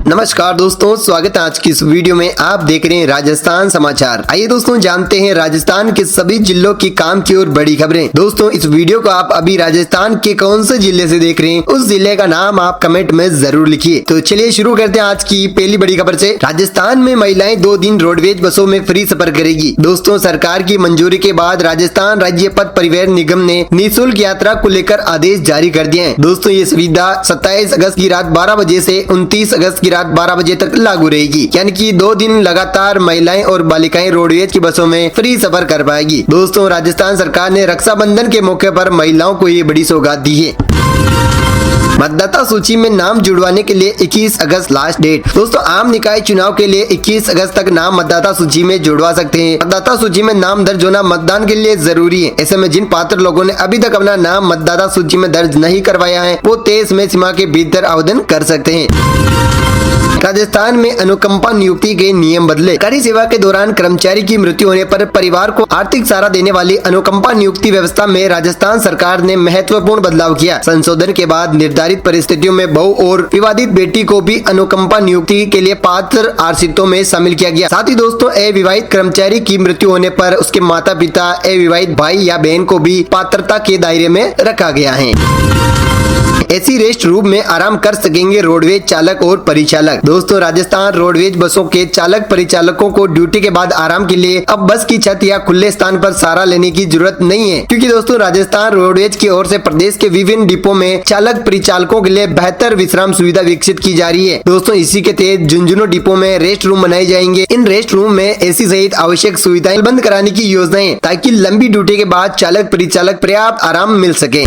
नमस्कार दोस्तों, स्वागत है आज की इस वीडियो में। आप देख रहे हैं राजस्थान समाचार। आइए दोस्तों जानते हैं राजस्थान के सभी जिलों की काम की और बड़ी खबरें। दोस्तों इस वीडियो को आप अभी राजस्थान के कौन से जिले से देख रहे हैं, उस जिले का नाम आप कमेंट में जरूर लिखिए। तो चलिए शुरू करते हैं आज की पहली बड़ी खबर से। राजस्थान में महिलाएं 2 दिन रोडवेज बसों में फ्री सफर करेगी। दोस्तों सरकार की मंजूरी के बाद राजस्थान राज्य पथ परिवहन निगम ने निःशुल्क यात्रा को लेकर आदेश जारी कर दिए हैं। दोस्तों ये सुविधा 27 अगस्त की रात 12 बजे से 29 अगस्त की रात 12 बजे तक लागू रहेगी, यानी कि 2 दिन लगातार महिलाएं और बालिकाएं रोडवेज की बसों में फ्री सफर कर पाएगी। दोस्तों राजस्थान सरकार ने रक्षाबंधन के मौके पर महिलाओं को ये बड़ी सौगात दी है। मतदाता सूची में नाम जुड़वाने के लिए 21 अगस्त लास्ट डेट। दोस्तों आम निकाय चुनाव के लिए 21 अगस्त तक नाम मतदाता सूची में जुड़वा सकते हैं। मतदाता सूची में नाम दर्ज होना मतदान के लिए जरूरी है। ऐसे में जिन पात्र लोगों ने अभी तक अपना नाम मतदाता सूची में दर्ज नहीं करवाया है, वो 23 मई सीमा के भीतर आवेदन कर सकते हैं। राजस्थान में अनुकंपा नियुक्ति के नियम बदले। कार्य सेवा के दौरान कर्मचारी की मृत्यु होने पर परिवार को आर्थिक सहारा देने वाली अनुकंपा नियुक्ति व्यवस्था में राजस्थान सरकार ने महत्वपूर्ण बदलाव किया। संशोधन के बाद निर्धारित परिस्थितियों में बहू और विवादित बेटी को भी अनुकंपा नियुक्ति के लिए पात्र आश्रितों में शामिल किया गया। साथ ही दोस्तों अविवाहित कर्मचारी की मृत्यु होने पर उसके माता पिता, अविवाहित भाई या बहन को भी पात्रता के दायरे में रखा गया है। एसी रेस्ट रूम में आराम कर सकेंगे रोडवेज चालक और परिचालक। दोस्तों राजस्थान रोडवेज बसों के चालक परिचालकों को ड्यूटी के बाद आराम के लिए अब बस की छत या खुले स्थान पर सहारा लेने की जरूरत नहीं है, क्योंकि दोस्तों राजस्थान रोडवेज की ओर से प्रदेश के विभिन्न डिपो में चालक परिचालकों के लिए बेहतर विश्राम सुविधा विकसित की जा रही है। दोस्तों इसी के तहत झुंझुनू डिपो में रेस्ट रूम बनाए जाएंगे। इन रेस्ट रूम में एसी सहित आवश्यक सुविधाएं बंद कराने की योजना है, ताकि लंबी ड्यूटी के बाद चालक परिचालक पर्याप्त आराम मिल सके।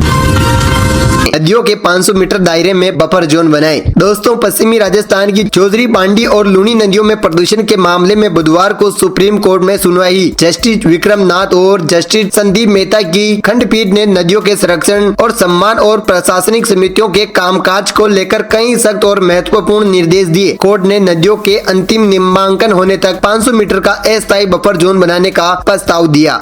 नदियों के 500 मीटर दायरे में बफर जोन बनाए। दोस्तों पश्चिमी राजस्थान की चौधरी बांडी और लूनी नदियों में प्रदूषण के मामले में बुधवार को सुप्रीम कोर्ट में सुनवाई। जस्टिस विक्रम नाथ और जस्टिस संदीप मेहता की खंडपीठ ने नदियों के संरक्षण और सम्मान और प्रशासनिक समितियों के कामकाज को लेकर कई सख्त और महत्वपूर्ण निर्देश दिए। कोर्ट ने नदियों के अंतिम नामांकन होने तक 500 मीटर का अस्थायी बफर जोन बनाने का प्रस्ताव दिया।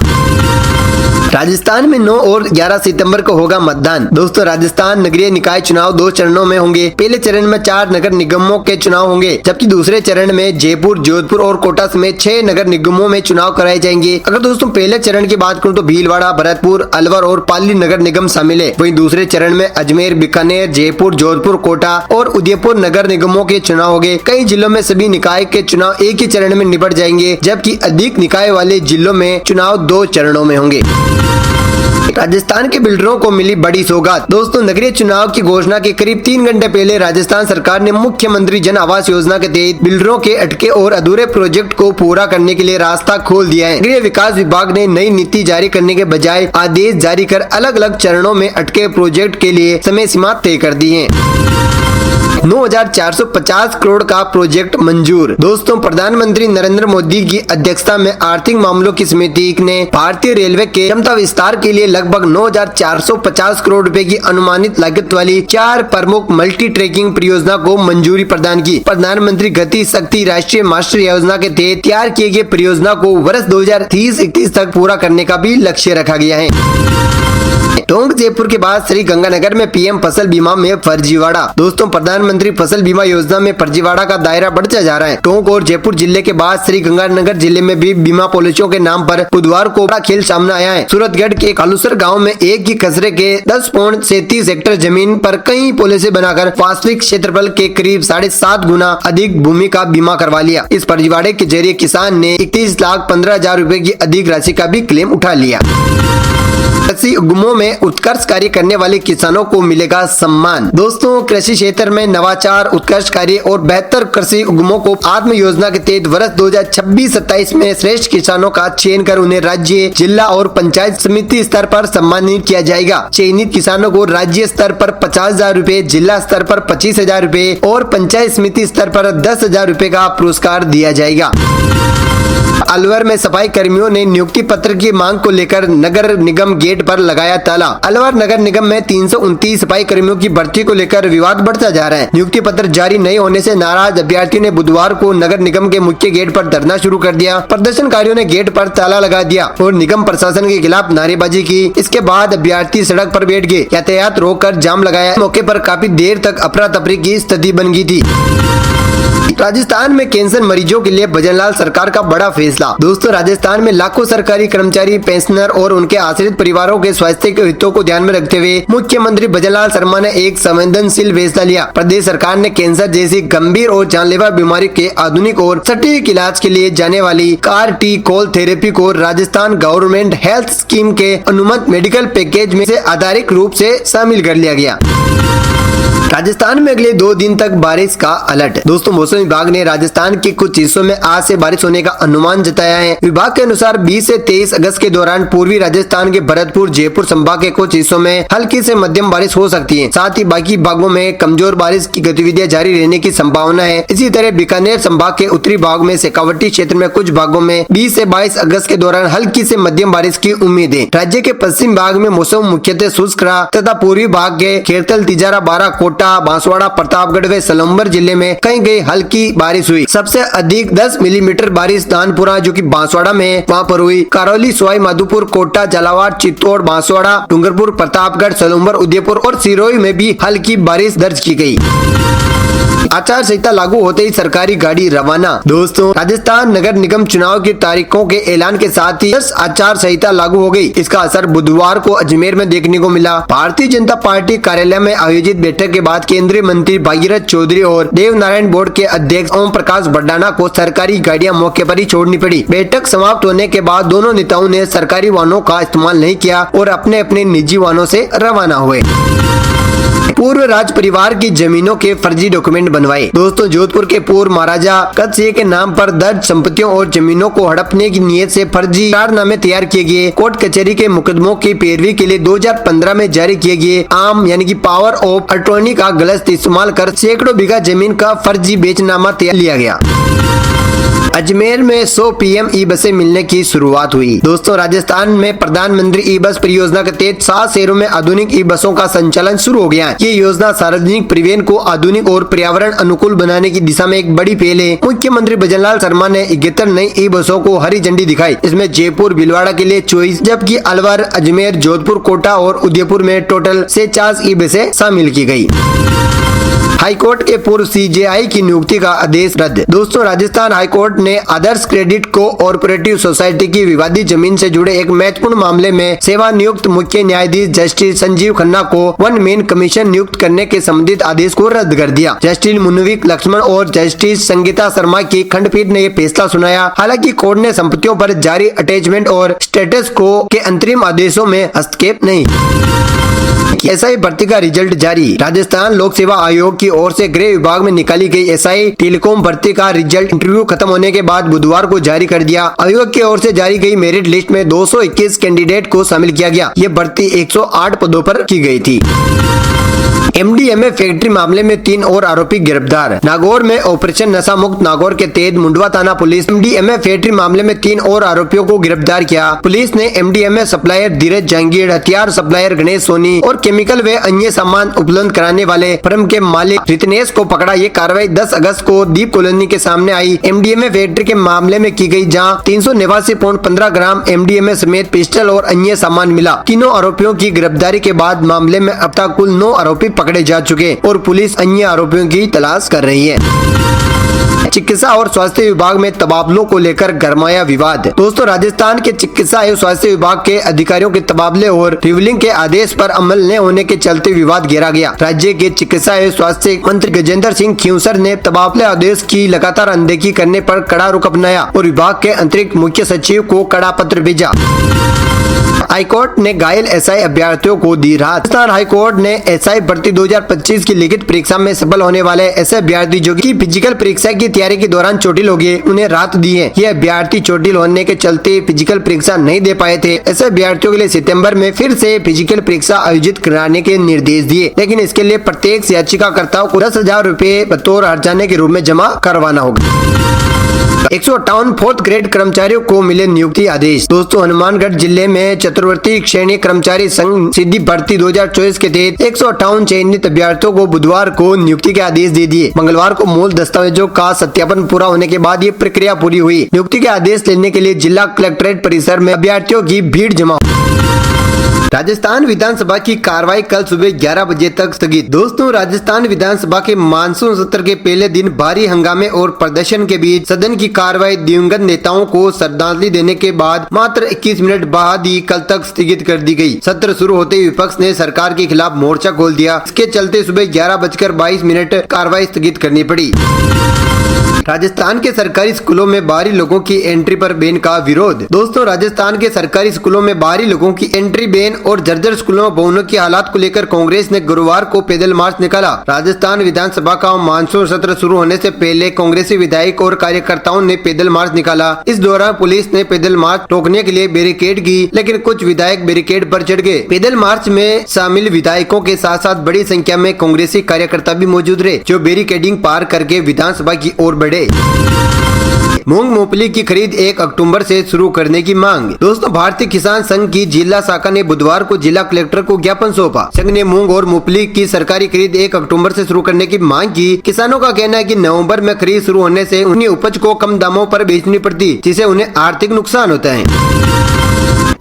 राजस्थान में 9 और 11 सितंबर को होगा मतदान। दोस्तों राजस्थान नगरीय निकाय चुनाव 2 चरणों में होंगे। पहले चरण में 4 नगर निगमों के चुनाव होंगे, जबकि दूसरे चरण में जयपुर, जोधपुर और कोटा समेत 6 नगर निगमों में चुनाव कराए जाएंगे। अगर दोस्तों पहले चरण की बात करूं तो भीलवाड़ा, भरतपुर, अलवर और पाली नगर निगम शामिल है। वहीं दूसरे चरण में अजमेर, बीकानेर, जयपुर, जोधपुर, कोटा और उदयपुर नगर निगमों के चुनाव होंगे। कई जिलों में सभी निकाय के चुनाव एक ही चरण में निपट जाएंगे, जबकि अधिक निकाय वाले जिलों में चुनाव 2 चरणों में होंगे। राजस्थान के बिल्डरों को मिली बड़ी सौगात। दोस्तों नगरीय चुनाव की घोषणा के करीब 3 घंटे पहले राजस्थान सरकार ने मुख्यमंत्री जन आवास योजना के तहत बिल्डरों के अटके और अधूरे प्रोजेक्ट को पूरा करने के लिए रास्ता खोल दिया है। नगरीय विकास विभाग ने नई नीति जारी करने के बजाय आदेश जारी कर अलग अलग चरणों में अटके प्रोजेक्ट के लिए समय सीमा तय कर दी है। 9,450 करोड़ का प्रोजेक्ट मंजूर। दोस्तों प्रधानमंत्री नरेंद्र मोदी की अध्यक्षता में आर्थिक मामलों की समिति ने भारतीय रेलवे के क्षमता विस्तार के लिए लगभग 9,450 करोड़ रुपए की अनुमानित लागत वाली 4 प्रमुख मल्टी ट्रैकिंग परियोजना को मंजूरी प्रदान की। प्रधानमंत्री गति शक्ति राष्ट्रीय मास्टर योजना के तहत तैयार किए गए परियोजना को वर्ष 2030-31 तक पूरा करने का भी लक्ष्य रखा गया है। टोंक जयपुर के बाद श्री गंगानगर में पीएम फसल बीमा में फर्जीवाड़ा। दोस्तों प्रधानमंत्री फसल बीमा योजना में फर्जीवाड़ा का दायरा बढ़ता जा रहा है। टोंक और जयपुर जिले के बाद श्री गंगानगर जिले में भी बीमा पॉलिसियों के नाम पर बुधवार को बड़ा खेल सामने आया है। सूरतगढ़ के कालूसर गांव में एक ही खसरे के 10.37 हेक्टेयर जमीन पर कई पॉलिसी बनाकर वास्तविक क्षेत्रफल के करीब 7.5 गुना अधिक भूमि का बीमा करवा लिया। इस फर्जीवाड़े के जरिए किसान ने 31,15,000 रूपए की अधिक राशि का भी क्लेम उठा लिया। कृषि उद्यमों में उत्कर्ष कार्य करने वाले किसानों को मिलेगा सम्मान। दोस्तों कृषि क्षेत्र में नवाचार, उत्कर्ष कार्य और बेहतर कृषि उद्यमों को आत्म योजना के तहत वर्ष 2026-27 में श्रेष्ठ किसानों का चयन कर उन्हें राज्य, जिला और पंचायत समिति स्तर पर सम्मानित किया जाएगा। चयनित किसानों को राज्य स्तर पर 50,000 रूपए, जिला स्तर पर 25,000 रूपए और पंचायत समिति स्तर पर 10,000 रूपए का पुरस्कार दिया जाएगा। अलवर में सफाई कर्मियों ने नियुक्ति पत्र की मांग को लेकर नगर निगम गेट पर लगाया ताला। अलवर नगर निगम में 329 सफाई कर्मियों की भर्ती को लेकर विवाद बढ़ता जा रहा है। नियुक्ति पत्र जारी नहीं होने से नाराज अभ्यर्थी ने बुधवार को नगर निगम के मुख्य गेट पर धरना शुरू कर दिया। प्रदर्शनकारियों ने गेट पर ताला लगा दिया और निगम प्रशासन के खिलाफ नारेबाजी की। इसके बाद अभ्यर्थी सड़क पर बैठ गए, यातायात रोक कर जाम लगाया। मौके पर काफी देर तक अफरा तफरी की स्थिति बन गई थी। राजस्थान में कैंसर मरीजों के लिए भजनलाल सरकार का बड़ा फैसला। दोस्तों, राजस्थान में लाखों सरकारी कर्मचारी, पेंशनर और उनके आश्रित परिवारों के स्वास्थ्य के हितों को ध्यान में रखते हुए मुख्यमंत्री भजनलाल शर्मा ने एक संवेदनशील फैसला लिया। प्रदेश सरकार ने कैंसर जैसी गंभीर और जानलेवा बीमारी के आधुनिक और सटीक इलाज के लिए जाने वाली CAR-T कोल थेरेपी को राजस्थान गवर्नमेंट हेल्थ स्कीम के अनुमत मेडिकल पैकेज में से आधारिक रूप से शामिल कर लिया गया। राजस्थान में अगले 2 दिन तक बारिश का अलर्ट। दोस्तों, मौसम विभाग ने राजस्थान के कुछ हिस्सों में आज से बारिश होने का अनुमान जताया है। विभाग के अनुसार 20 से 23 अगस्त के दौरान पूर्वी राजस्थान के भरतपुर, जयपुर संभाग के कुछ हिस्सों में हल्की से मध्यम बारिश हो सकती है। साथ ही बाकी भागों में कमजोर बारिश की गतिविधियां जारी रहने की संभावना है। इसी तरह बीकानेर संभाग के उत्तरी भाग में शेखावटी क्षेत्र में कुछ भागों में 20 से 22 अगस्त के दौरान हल्की से मध्यम बारिश की उम्मीद है। राज्य के पश्चिम भाग में मौसम मुख्यतः शुष्क रहा तथा पूर्वी भाग के खेरतल, तिजारा, बारा, कोटा, बांसवाड़ा, प्रतापगढ़ व सलम्बर जिले में कहीं हल्की बारिश हुई। सबसे अधिक 10 मिलीमीटर बारिश दानपुरा जो कि बांसवाड़ा में वहां पर हुई। करौली, सवाई माधोपुर, कोटा, झालावाड़, चित्तौड़, बांसवाड़ा, डूंगरपुर, प्रतापगढ़, सलम्बर, उदयपुर और सिरोही में भी हल्की बारिश दर्ज की गई। आचार संहिता लागू होते ही सरकारी गाड़ी रवाना। दोस्तों, राजस्थान नगर निगम चुनाव की तारीखों के ऐलान के साथ ही आचार संहिता लागू हो गई। इसका असर बुधवार को अजमेर में देखने को मिला। भारतीय जनता पार्टी कार्यालय में आयोजित बैठक के बाद केंद्रीय मंत्री भागीरथ चौधरी और देवनारायण बोर्ड के अध्यक्ष ओम प्रकाश भड्डाना को सरकारी गाड़ियां मौके पर ही छोड़नी पड़ी। बैठक समाप्त होने के बाद दोनों नेताओं ने सरकारी वाहनों का इस्तेमाल नहीं किया और अपने अपने निजी वाहनों से रवाना हुए। पूर्व राज परिवार की जमीनों के फर्जी डॉक्यूमेंट बनवाए। दोस्तों, जोधपुर के पूर्व महाराजा कद सिंह के नाम पर दर्ज संपत्तियों और जमीनों को हड़पने की नीयत से फर्जी करारनामे तैयार किए गए। कोर्ट कचहरी के मुकदमों की पैरवी के लिए 2015 में जारी किए गए आम यानी कि पावर ऑफ अटॉर्नी का गलत इस्तेमाल कर सैकड़ों बीघा जमीन का फर्जी बेचनामा तैयार लिया गया। अजमेर में 100 PM ई बसें मिलने की शुरुआत हुई। दोस्तों, राजस्थान में प्रधानमंत्री ई बस परियोजना के तहत 7 शहरों में आधुनिक ई बसों का संचालन शुरू हो गया। ये योजना सार्वजनिक परिवहन को आधुनिक और पर्यावरण अनुकूल बनाने की दिशा में एक बड़ी पहल है। मुख्यमंत्री भजनलाल शर्मा ने 71 नई ई बसों को हरी झंडी दिखाई। इसमें जयपुर, भीलवाड़ा के लिए 24 जबकि अलवर, अजमेर, जोधपुर, कोटा और उदयपुर में टोटल 49 ई बसें शामिल की गयी। हाईकोर्ट के पूर्व CJI की नियुक्ति का आदेश रद्द। दोस्तों, राजस्थान हाईकोर्ट ने आदर्श क्रेडिट कोऑपरेटिव सोसाइटी की विवादित जमीन से जुड़े एक महत्वपूर्ण मामले में सेवा नियुक्त मुख्य न्यायाधीश जस्टिस संजीव खन्ना को वन मैन कमीशन नियुक्त करने के संबंधित आदेश को रद्द कर दिया। जस्टिस मुन्विक लक्ष्मण और जस्टिस संगीता शर्मा की खंडपीठ ने यह फैसला सुनाया। हालांकि कोर्ट ने संपत्तियों पर जारी अटैचमेंट और स्टेटस को के अंतरिम आदेशों में हस्तक्षेप नहीं। SI भर्ती का रिजल्ट जारी। राजस्थान लोक सेवा आयोग की ओर से गृह विभाग में निकाली गई SI टेलीकॉम भर्ती का रिजल्ट इंटरव्यू खत्म होने के बाद बुधवार को जारी कर दिया। आयोग की ओर से जारी गई मेरिट लिस्ट में 221 कैंडिडेट को शामिल किया गया। ये भर्ती 108 पदों पर की गई थी। MDMA फैक्ट्री मामले में 3 और आरोपी गिरफ्तार। नागौर में ऑपरेशन नशा मुक्त नागौर के तहत मुंडवा थाना पुलिस MDMA फैक्ट्री मामले में 3 और आरोपियों को गिरफ्तार किया। पुलिस ने MDMA सप्लायर धीरज जहांगीर, हथियार सप्लायर गणेश सोनी और केमिकल व अन्य सामान उपलब्ध कराने वाले फर्म के मालिक रितनेश को पकड़ा। ये कार्रवाई 10 अगस्त को दीप कॉलोनी के सामने आई। MDMA फैक्ट्री के मामले में की गई, जहाँ 389.15 ग्राम MDMA समेत पिस्टल और अन्य सामान मिला। तीनों आरोपियों की गिरफ्तारी के बाद मामले में अब तक कुल 9 आरोपी पकड़े जा चुके और पुलिस अन्य आरोपियों की तलाश कर रही है। चिकित्सा और स्वास्थ्य विभाग में तबादलों को लेकर गरमाया विवाद। दोस्तों, राजस्थान के चिकित्सा एवं स्वास्थ्य विभाग के अधिकारियों के तबादले और रिवीलिंग के आदेश पर अमल न होने के चलते विवाद घेरा गया। राज्य के चिकित्सा एवं स्वास्थ्य मंत्री गजेंद्र सिंह खींवसर ने तबादले आदेश की लगातार अनदेखी करने पर कड़ा रुख अपनाया और विभाग के अतिरिक्त मुख्य सचिव को कड़ा पत्र भेजा। हाईकोर्ट ने घायल SI अभ्यर्थियों को दी राहत। राजस्थान हाईकोर्ट ने SI भर्ती 2025 की लिखित परीक्षा में सफल होने वाले ऐसे अभ्यर्थी जो कि फिजिकल परीक्षा की तैयारी के दौरान चोटिल हो गए, उन्हें राहत दी है। ये अभ्यर्थी चोटिल होने के चलते फिजिकल परीक्षा नहीं दे पाए थे। ऐसे अभ्यर्थियों के लिए सितंबर में फिर से फिजिकल परीक्षा आयोजित कराने के निर्देश दिए, लेकिन इसके लिए प्रत्येक याचिकाकर्ताओं को 10,000 रूपए बतौर हर्जाने के रूप में जमा करवाना होगा। 158 4th ग्रेड कर्मचारियों को मिले नियुक्ति आदेश। दोस्तों, हनुमानगढ़ जिले में चतुर्थी श्रेणी कर्मचारी संघ सीधी भर्ती 2024 के तहत 158 चयनित अभ्यर्थियों को बुधवार को नियुक्ति के आदेश दे दिए। मंगलवार को मूल दस्तावेजों का सत्यापन पूरा होने के बाद ये प्रक्रिया पूरी हुई। नियुक्ति के आदेश लेने के लिए जिला कलेक्ट्रेट परिसर में अभ्यर्थियों की भीड़ जमा राजस्थान विधानसभा की कार्रवाई कल सुबह 11 बजे तक स्थगित। दोस्तों, राजस्थान विधानसभा के मानसून सत्र के पहले दिन भारी हंगामे और प्रदर्शन के बीच सदन की कार्रवाई दिवंगत नेताओं को श्रद्धांजलि देने के बाद मात्र 21 मिनट बाद ही कल तक स्थगित कर दी गई। सत्र शुरू होते ही विपक्ष ने सरकार के खिलाफ मोर्चा खोल दिया। इसके चलते सुबह 11:22 कार्रवाई स्थगित करनी पड़ी। राजस्थान के सरकारी स्कूलों में बाहरी लोगों की एंट्री पर बैन का विरोध। दोस्तों, राजस्थान के सरकारी स्कूलों में बाहरी लोगों की एंट्री बैन और जर्जर स्कूलों भवनों की हालात को लेकर कांग्रेस ने गुरुवार को पैदल मार्च निकाला। राजस्थान विधानसभा का मानसून सत्र शुरू होने से पहले कांग्रेसी विधायक और कार्यकर्ताओं ने पैदल मार्च निकाला। इस दौरान पुलिस ने पैदल मार्च रोकने के लिए बैरिकेड की, लेकिन कुछ विधायक बैरिकेड पर चढ़ गए। पैदल मार्च में शामिल विधायकों के साथ साथ बड़ी संख्या में कांग्रेसी कार्यकर्ता भी मौजूद रहे, जो बैरिकेडिंग पार करके विधानसभा की ओर बढ़े। मूंग मूंगफली की खरीद 1 अक्टूबर से शुरू करने की मांग। दोस्तों, भारतीय किसान संघ की जिला शाखा ने बुधवार को जिला कलेक्टर को ज्ञापन सौंपा। संघ ने मूंग और मूंगफली की सरकारी खरीद 1 अक्टूबर से शुरू करने की मांग की। किसानों का कहना है कि नवंबर में खरीद शुरू होने से उन्हें उपज को कम दामों पर बेचनी पड़ती, जिससे उन्हें आर्थिक नुकसान होता है।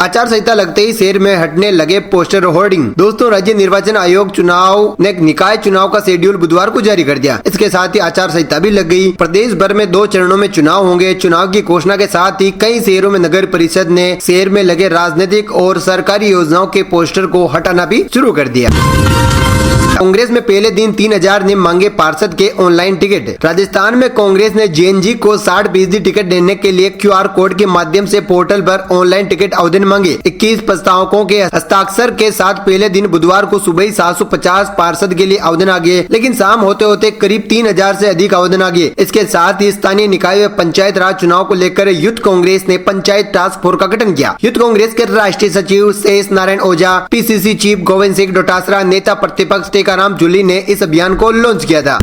आचार संहिता लगते ही शहर में हटने लगे पोस्टर होर्डिंग। दोस्तों, राज्य निर्वाचन आयोग चुनाव ने निकाय चुनाव का शेड्यूल बुधवार को जारी कर दिया। इसके साथ ही आचार संहिता भी लग गई। प्रदेश भर में 2 चरणों में चुनाव होंगे। चुनाव की घोषणा के साथ ही कई शहरों में नगर परिषद ने शहर में लगे राजनीतिक और सरकारी योजनाओं के पोस्टर को हटाना भी शुरू कर दिया। कांग्रेस में पहले दिन 3000 ने मांगे पार्षद के ऑनलाइन टिकट। राजस्थान में कांग्रेस ने जेएनजी को 60% टिकट देने के लिए क्यूआर कोड के माध्यम से पोर्टल पर ऑनलाइन टिकट आवेदन मांगे। 21 प्रस्तावकों के हस्ताक्षर के साथ पहले दिन बुधवार को सुबह ही 750 पार्षद के लिए आवेदन आ गए, लेकिन शाम होते होते करीब 3000 से अधिक आवेदन आ गए। इसके साथ ही स्थानीय निकाय व पंचायत राज चुनाव को लेकर यूथ कांग्रेस ने पंचायत टास्क फोर्स का गठन किया। यूथ कांग्रेस के राष्ट्रीय सचिव शेष नारायण ओझा, पीसीसी चीफ गोविंद सिंह डोटासरा, नेता प्रतिपक्ष टीकाराम जूली ने इस अभियान को लॉन्च किया था।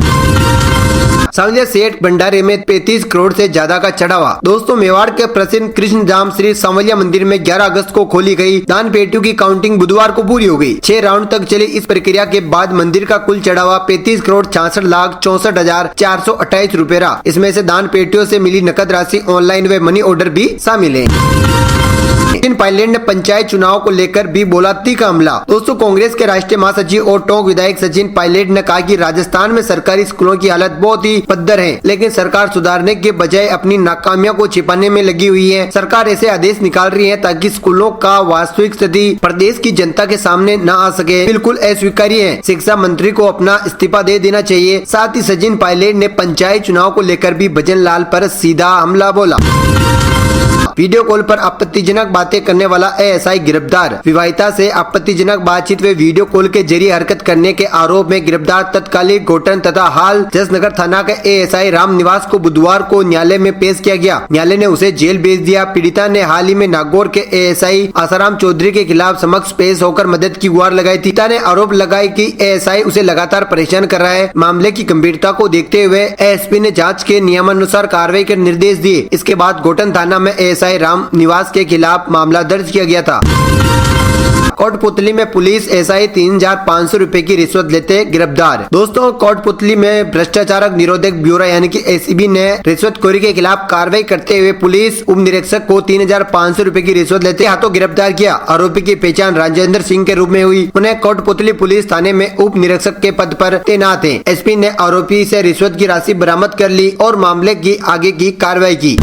सावलिया सेठ भंडारे में 35 करोड़ से ज्यादा का चढ़ावा। दोस्तों, मेवाड़ के प्रसिद्ध कृष्ण धाम श्री सांवलिया मंदिर में 11 अगस्त को खोली गई दान पेटियों की काउंटिंग बुधवार को पूरी हो गई। 6 राउंड तक चली इस प्रक्रिया के बाद मंदिर का कुल चढ़ावा 35 करोड़ 66,64,428 रुपए रहा। इसमें से दान पेटियों से मिली नकद राशि, ऑनलाइन व मनी ऑर्डर भी शामिल है। सचिन पायलट ने पंचायत चुनाव को लेकर भी बोला तीखा हमला। दोस्तों, कांग्रेस के राष्ट्रीय महासचिव और टोंक विधायक सचिन पायलट ने कहा कि राजस्थान में सरकारी स्कूलों की हालत बहुत ही पद्दर है, लेकिन सरकार सुधारने के बजाय अपनी नाकामियों को छिपाने में लगी हुई है। सरकार ऐसे आदेश निकाल रही है ताकि स्कूलों का वास्तविक स्थिति प्रदेश की जनता के सामने न आ सके। बिल्कुल अस्वीकार्य है। शिक्षा मंत्री को अपना इस्तीफा दे देना चाहिए। साथ ही सचिन पायलट ने पंचायत चुनाव को लेकर भी भजन लाल पर सीधा हमला बोला। वीडियो कॉल पर आपत्तिजनक बातें करने वाला एएसआई गिरफ्तार। विवाहिता से आपत्तिजनक बातचीत व वीडियो कॉल के जरिए हरकत करने के आरोप में गिरफ्तार तत्कालीन घोटन तथा हाल जसनगर थाना का एएसआई राम निवास को बुधवार को न्यायालय में पेश किया गया। न्यायालय ने उसे जेल भेज दिया। पीड़िता ने हाल ही में नागौर के एएसआई आसाराम चौधरी के खिलाफ समक्ष पेश होकर मदद की गुहार लगाई थी। पीड़िता ने आरोप लगाया कि एएसआई उसे लगातार परेशान कर रहा है। मामले की गंभीरता को देखते हुए एएसपी ने जांच के नियमानुसार कार्रवाई के निर्देश दिए। इसके बाद घोटन थाना में एएसआई राम निवास के खिलाफ मामला दर्ज किया गया था। कोटपुतली में पुलिस एसआई 3500 रुपए की रिश्वत लेते गिरफ्तार। दोस्तों, कोटपुतली में भ्रष्टाचार निरोधक ब्यूरो यानी कि एसीबी ने रिश्वतखोरी के खिलाफ कार्रवाई करते हुए पुलिस उप निरीक्षक को 3500 रुपए की रिश्वत लेते हाथों गिरफ्तार किया। आरोपी की पहचान राजेंद्र सिंह के रूप में हुई। उन्हें कोटपुतली पुलिस थाने में उप निरीक्षक के पद पर तैनात है। एसपी ने आरोपी से रिश्वत की राशि बरामद कर ली और मामले की आगे की कार्रवाई की।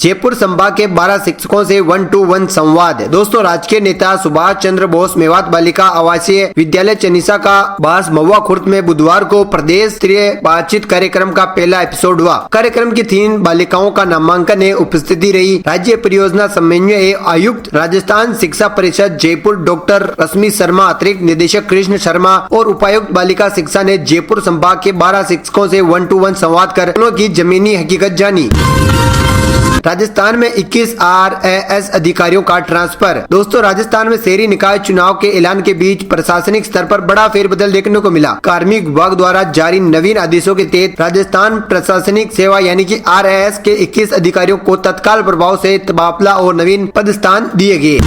जयपुर संभाग के 12 शिक्षकों से 1-to-1 संवाद। दोस्तों, राजकीय नेता सुभाष चंद्र बोस मेवात बालिका आवासीय विद्यालय चनिसा का बास महुआ खुर्द में बुधवार को प्रदेश स्तरीय बातचीत कार्यक्रम का पहला एपिसोड हुआ। कार्यक्रम की 3 बालिकाओं का नामांकन है उपस्थिति रही। राज्य परियोजना समन्वय आयुक्त राजस्थान शिक्षा परिषद जयपुर डॉक्टर रश्मि शर्मा, अतिरिक्त निदेशक कृष्ण शर्मा और उपायुक्त बालिका शिक्षा ने जयपुर संभाग के 12 शिक्षकों से 1-to-1 संवाद कर उन्हों की जमीनी हकीकत जानी। राजस्थान में 21 आरएएस अधिकारियों का ट्रांसफर। दोस्तों, राजस्थान में शहरी निकाय चुनाव के ऐलान के बीच प्रशासनिक स्तर पर बड़ा फेरबदल देखने को मिला। कार्मिक विभाग द्वारा जारी नवीन आदेशों के तहत राजस्थान प्रशासनिक सेवा यानी कि आरएएस के 21 अधिकारियों को तत्काल प्रभाव से तबादला और नवीन पदस्थान दिए गए।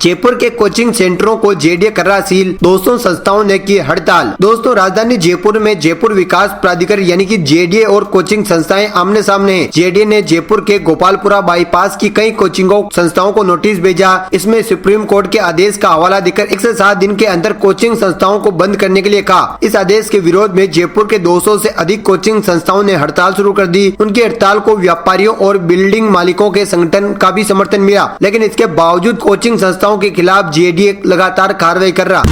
जयपुर के कोचिंग सेंटरों को जेडीए कर रहा सील, दोस्तों संस्थाओं ने की हड़ताल। दोस्तों राजधानी जयपुर में जयपुर विकास प्राधिकरण यानी कि जेडीए और कोचिंग संस्थाएं आमने सामने हैं। जेडीए ने जयपुर के गोपालपुरा बाईपास की कई कोचिंगों संस्थाओं को नोटिस भेजा। इसमें सुप्रीम कोर्ट के आदेश का हवाला देकर 1 से 7 दिन के अंदर कोचिंग संस्थाओं को बंद करने के लिए कहा। इस आदेश के विरोध में जयपुर के 200 से अधिक कोचिंग संस्थाओं ने हड़ताल शुरू कर दी। उनकी हड़ताल को व्यापारियों और बिल्डिंग मालिकों के संगठन का भी समर्थन मिला, लेकिन इसके बावजूद कोचिंग संस्थाओं के खिलाफ जेडीए लगातार कार्रवाई कर रहा।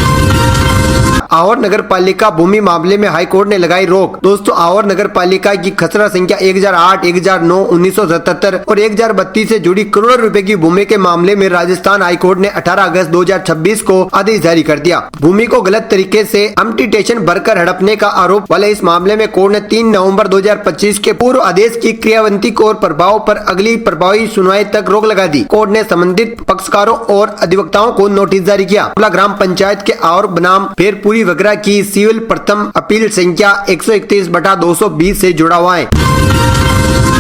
आवर नगर पालिका भूमि मामले में हाई कोर्ट ने लगाई रोक। दोस्तों आवर नगर पालिका की खसरा संख्या 1008, 1009, 1977 और 1032 से जुड़ी करोड़ों रुपए की भूमि के मामले में राजस्थान हाई कोर्ट ने 18 अगस्त 2026 को आदेश जारी कर दिया। भूमि को गलत तरीके से अम्पटीटेशन भरकर हड़पने का आरोप वाले इस मामले में कोर्ट ने 3 नवंबर 2025 के पूर्व आदेश की क्रियावंती को और प्रभाव पर अगली प्रभावी सुनवाई तक रोक लगा दी। कोर्ट ने संबंधित पक्षकारों और अधिवक्ताओं को नोटिस जारी किया। ग्राम पंचायत के आवर बनाम फेरपुरी वगैरह की सिविल प्रथम अपील संख्या 131/220 से जुड़ा हुआ है।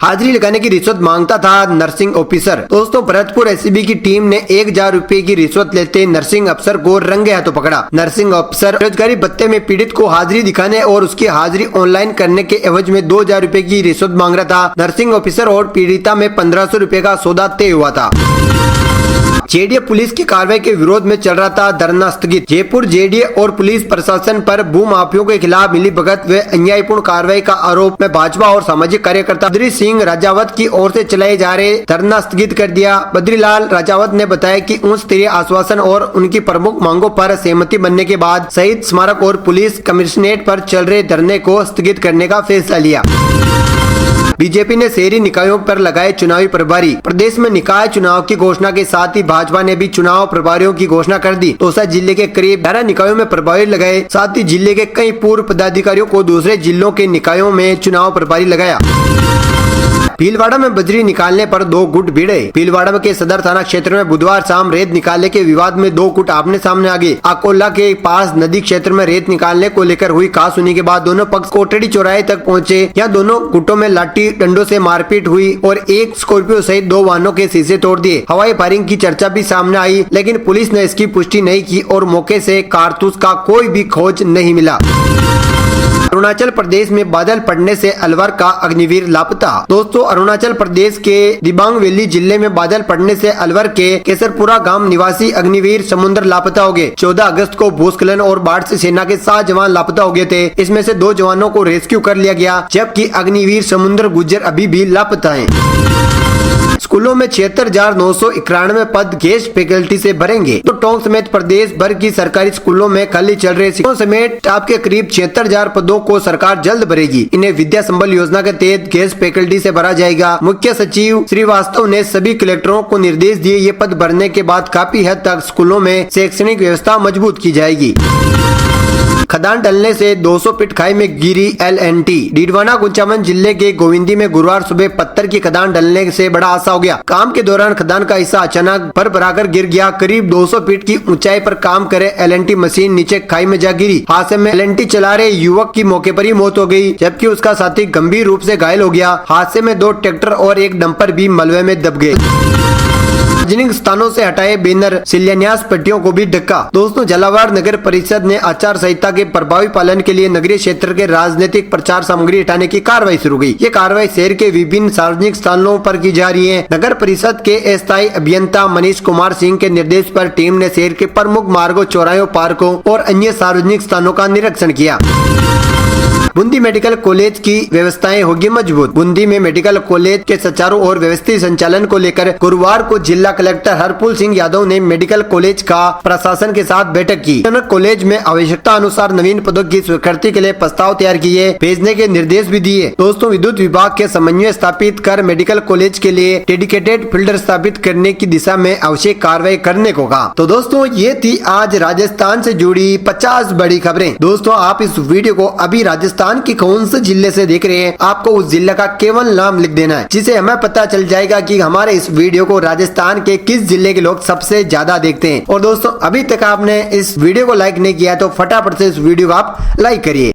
हाजिरी लगाने की रिश्वत मांगता था नर्सिंग ऑफिसर। दोस्तों भरतपुर एसीबी की टीम ने 1000 रुपए की रिश्वत लेते नर्सिंग अफसर को रंगे हाथों पकड़ा। नर्सिंग अफसर बेरोजगारी भत्ते में पीड़ित को हाजिरी दिखाने और उसकी हाजिरी ऑनलाइन करने के एवज में 2000 रुपए की रिश्वत मांग रहा था। नर्सिंग ऑफिसर और पीड़िता में 1500 रुपए का सौदा तय हुआ था। जेडीए पुलिस की कार्रवाई के विरोध में चल रहा था धरना स्थगित। जयपुर जेडीए और पुलिस प्रशासन पर भूमाफियों के खिलाफ मिली भगत व अन्यायपूर्ण कार्रवाई का आरोप में भाजपा और सामाजिक कार्यकर्ता बद्री सिंह राजावत की ओर से चलाए जा रहे धरना स्थगित कर दिया। बद्रीलाल राजावत ने बताया कि उच्च स्तरीय आश्वासन और उनकी प्रमुख मांगों पर सहमति बनने के बाद शहीद स्मारक और पुलिस कमिश्नरेट पर चल रहे धरने को स्थगित करने का फैसला लिया। बीजेपी ने शहरी निकायों पर लगाए चुनावी प्रभारी। प्रदेश में निकाय चुनाव की घोषणा के साथ ही भाजपा ने भी चुनाव प्रभारियों की घोषणा कर दी। दौसा जिले के करीब 12 निकायों में प्रभारी लगाए। साथ ही जिले के कई पूर्व पदाधिकारियों को दूसरे जिलों के निकायों में चुनाव प्रभारी लगाया। भीलवाड़ा में बजरी निकालने पर 2 गुट भिड़े। भीलवाड़ा के सदर थाना क्षेत्र में बुधवार शाम रेत निकालने के विवाद में 2 गुट आमने सामने आ गए। अकोला के पास नदी क्षेत्र में रेत निकालने को लेकर हुई कहासुनी के बाद दोनों पक्ष कोटड़ी चौराहे तक पहुंचे। यहाँ दोनों गुटों में लाठी डंडों से मारपीट हुई और एक स्कॉर्पियो सहित 2 वाहनों के शीशे तोड़ दिए। हवाई फायरिंग की चर्चा भी सामने आई, लेकिन पुलिस ने इसकी पुष्टि नहीं की और मौके से कारतूस का कोई भी खोज नहीं मिला। अरुणाचल प्रदेश में बादल पड़ने से अलवर का अग्निवीर लापता। दोस्तों अरुणाचल प्रदेश के दिबांग वैली जिले में बादल पड़ने से अलवर के केसरपुरा गांव निवासी अग्निवीर समुद्र लापता हो गए। 14 अगस्त को भूस्खलन और बाढ़ से सेना के 7 जवान लापता हो गए थे। इसमें से 2 जवानों को रेस्क्यू कर लिया गया, जबकि अग्निवीर समुद्र गुज्जर अभी भी लापता हैं। स्कूलों में 76,991 पद गेस्ट फैकल्टी से भरेंगे। तो टोंक समेत प्रदेश भर की सरकारी स्कूलों में खाली चल रहे शिक्षकों समेत स्टाफ के करीब 76,000 पदों को सरकार जल्द भरेगी। इन्हें विद्या संबल योजना के तहत गेस्ट फैकल्टी से भरा जाएगा। मुख्य सचिव श्रीवास्तव ने सभी कलेक्टरों को निर्देश दिए। ये पद भरने के बाद काफी हद तक स्कूलों में शैक्षणिक व्यवस्था मजबूत की जाएगी। खदान डलने से 200 फीट खाई में गिरी LNT। डीडवाना कुचामन जिले के गोविंदी में गुरुवार सुबह पत्थर की खदान डलने से बड़ा हादसा हो गया। काम के दौरान खदान का हिस्सा अचानक भरभराकर गिर गया। करीब 200 फीट की ऊंचाई पर काम करे LNT मशीन नीचे खाई में जा गिरी। हादसे में LNT चला रहे युवक की मौके पर ही मौत हो गई, जबकि उसका साथी गंभीर रूप से घायल हो गया। हादसे में 2 ट्रैक्टर और 1 डंपर भी मलबे में दब गए। सार्वजनिक स्थानों से हटाए बैनर, शिलान्यास पट्टियों को भी ढका। दोस्तों झालावाड़ नगर परिषद ने आचार संहिता के प्रभावी पालन के लिए नगरीय क्षेत्र के राजनीतिक प्रचार सामग्री हटाने की कार्रवाई शुरू हुई। ये कार्रवाई शहर के विभिन्न सार्वजनिक स्थानों पर की जा रही है। नगर परिषद के अस्थायी अभियंता मनीष कुमार सिंह के निर्देश पर टीम ने शहर के प्रमुख मार्गों, चौराहों, पार्कों और अन्य सार्वजनिक स्थानों का निरीक्षण किया। बूंदी मेडिकल कॉलेज की व्यवस्थाएं होगी मजबूत। बूंदी में मेडिकल कॉलेज के सुचारू और व्यवस्थित संचालन को लेकर गुरुवार को जिला कलेक्टर हरपुल सिंह यादव ने मेडिकल कॉलेज का प्रशासन के साथ बैठक की। कॉलेज में आवश्यकता अनुसार नवीन पदों की स्वीकृति के लिए प्रस्ताव तैयार किए, भेजने के निर्देश भी दिए। दोस्तों विद्युत विभाग के समन्वय स्थापित कर मेडिकल कॉलेज के लिए डेडिकेटेड फील्डर स्थापित करने की दिशा में आवश्यक कार्रवाई करने को कहा। तो दोस्तों ये थी आज राजस्थान से जुड़ी 50 बड़ी खबरें। दोस्तों आप इस वीडियो को अभी राजस्थान की कौन से जिले से देख रहे हैं, आपको उस जिले का केवल नाम लिख देना है, जिसे हमें पता चल जाएगा कि हमारे इस वीडियो को राजस्थान के किस जिले के लोग सबसे ज्यादा देखते हैं। और दोस्तों अभी तक आपने इस वीडियो को लाइक नहीं किया तो फटाफट से इस वीडियो को आप लाइक करिए।